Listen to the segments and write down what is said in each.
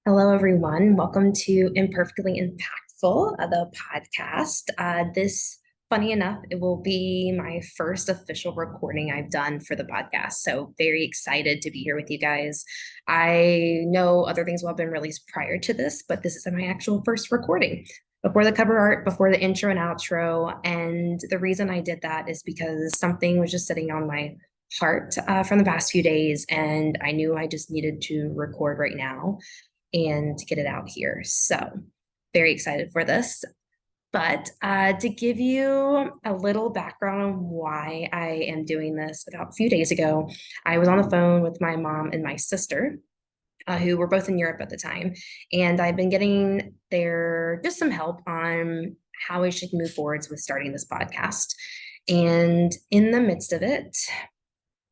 Hello, everyone. Welcome to Imperfectly Impactful, the podcast. Funny enough, it will be my first official recording I've done for the podcast. So, very excited to be here with you guys. I know other things will have been released prior to this, but this is my actual first recording before the cover art, before the intro and outro. And the reason I did that is because something was just sitting on my heart from the past few days, and I knew I just needed to record right now and get it out here. So, very excited for this. But to give you a little background on why I am doing this, about a few days ago, I was on the phone with my mom and my sister, who were both in Europe at the time. And I've been getting their just some help on how we should move forwards with starting this podcast. And in the midst of it,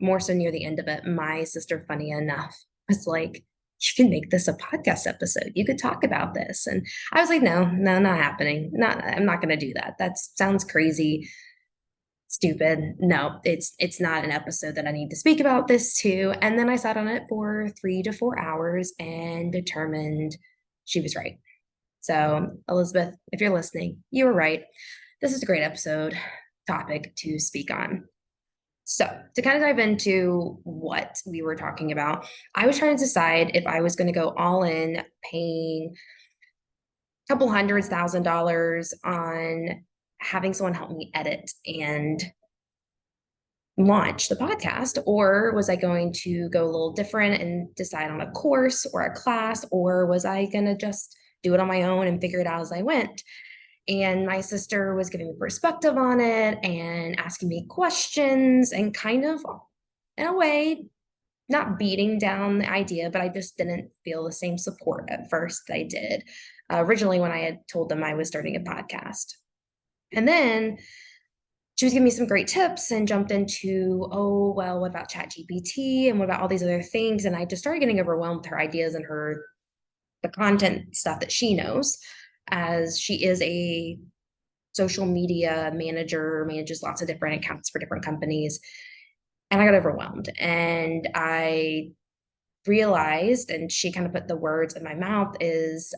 more so near the end of it, my sister, funny enough, was like, you can make this a podcast episode. You could talk about this. And I was like, no, not happening. I'm not going to do that. That sounds crazy, stupid. No, it's not an episode that I need to speak about this to. And then I sat on it for 3 to 4 hours and determined she was right. So, Elizabeth, if you're listening, you were right. This is a great episode topic to speak on. So, to kind of dive into what we were talking about, I was trying to decide if I was going to go all in, paying a couple $100,000 on having someone help me edit and launch the podcast, or was I going to go a little different and decide on a course or a class, or was I going to just do it on my own and figure it out as I went? And my sister was giving me perspective on it and asking me questions and kind of, in a way, not beating down the idea, but I just didn't feel the same support at first that I did originally when I had told them I was starting a podcast. And then she was giving me some great tips and jumped into, oh, well, what about ChatGPT and what about all these other things? And I just started getting overwhelmed with her ideas and the content stuff that she knows, as she is a social media manager, manages lots of different accounts for different companies. And I got overwhelmed and I realized, and she kind of put the words in my mouth, is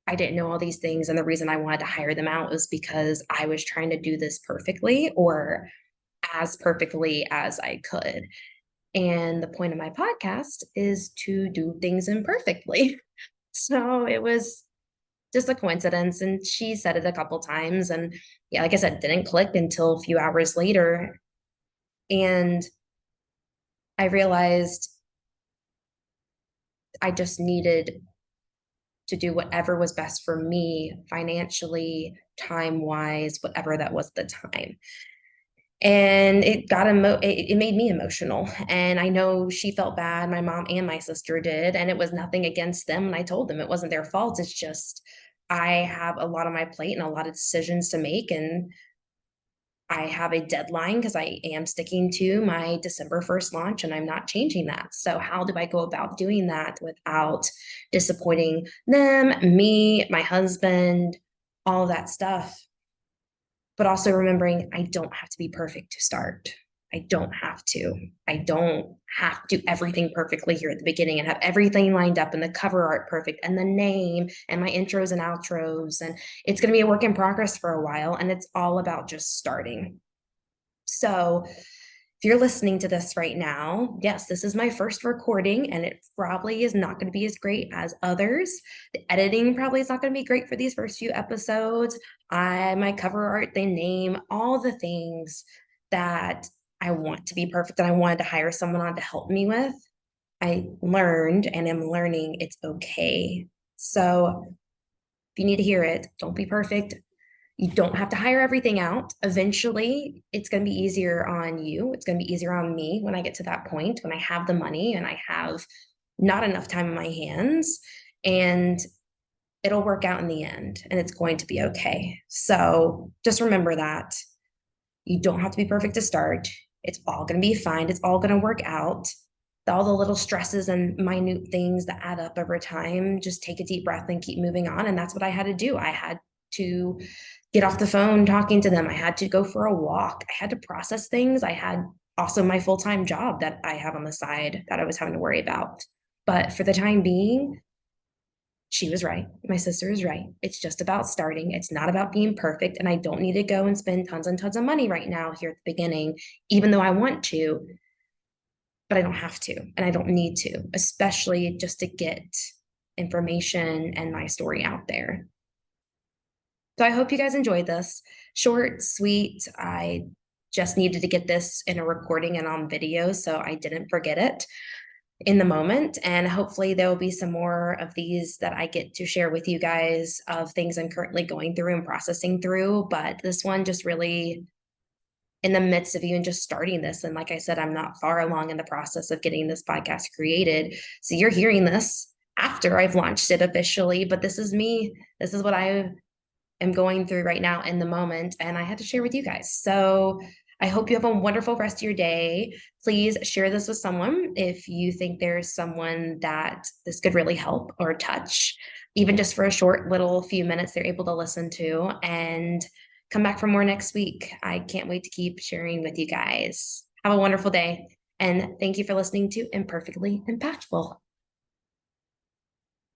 I didn't know all these things. And the reason I wanted to hire them out was because I was trying to do this perfectly, or as perfectly as I could. And the point of my podcast is to do things imperfectly. So it was just a coincidence. And she said it a couple times. And yeah, like I said, didn't click until a few hours later. And I realized I just needed to do whatever was best for me financially, time wise, whatever that was at the time. And it made me emotional. And I know she felt bad, my mom and my sister did, and it was nothing against them. And I told them it wasn't their fault. It's just I have a lot on my plate and a lot of decisions to make, and I have a deadline because I am sticking to my December 1st launch and I'm not changing that. So, how do I go about doing that without disappointing them, me, my husband, all of that stuff? But also remembering I don't have to be perfect to start. I don't have to. I don't have to do everything perfectly here at the beginning and have everything lined up and the cover art perfect and the name and my intros and outros. And it's going to be a work in progress for a while. And it's all about just starting. So if you're listening to this right now, yes, this is my first recording and it probably is not going to be as great as others. The editing probably is not going to be great for these first few episodes. My cover art, the name, all the things that I want to be perfect and I wanted to hire someone on to help me with. I learned and am learning it's okay. So if you need to hear it, don't be perfect. You don't have to hire everything out. Eventually, it's going to be easier on you. It's going to be easier on me when I get to that point, when I have the money and I have not enough time in my hands. And it'll work out in the end and it's going to be okay. So just remember that you don't have to be perfect to start. It's all going to be fine. It's all going to work out. All the little stresses and minute things that add up over time, just take a deep breath and keep moving on. And that's what I had to do. I had to get off the phone talking to them. I had to go for a walk. I had to process things. I had also my full-time job that I have on the side that I was having to worry about. But for the time being, she was right. My sister is right. It's just about starting. It's not about being perfect. And I don't need to go and spend tons and tons of money right now here at the beginning, even though I want to, but I don't have to and I don't need to, especially just to get information and my story out there. So I hope you guys enjoyed this. Short, sweet. I just needed to get this in a recording and on video, so I didn't forget it in the moment. And hopefully there will be some more of these that I get to share with you guys of things I'm currently going through and processing through. But this one just really in the midst of even just starting this. And like I said, I'm not far along in the process of getting this podcast created. So you're hearing this after I've launched it officially, but this is me. This is what I am going through right now in the moment, and I had to share with you guys. So I hope you have a wonderful rest of your day. Please share this with someone if you think there's someone that this could really help or touch, even just for a short little few minutes they're able to listen to, and come back for more next week. I can't wait to keep sharing with you guys. Have a wonderful day, and thank you for listening to Imperfectly Impactful.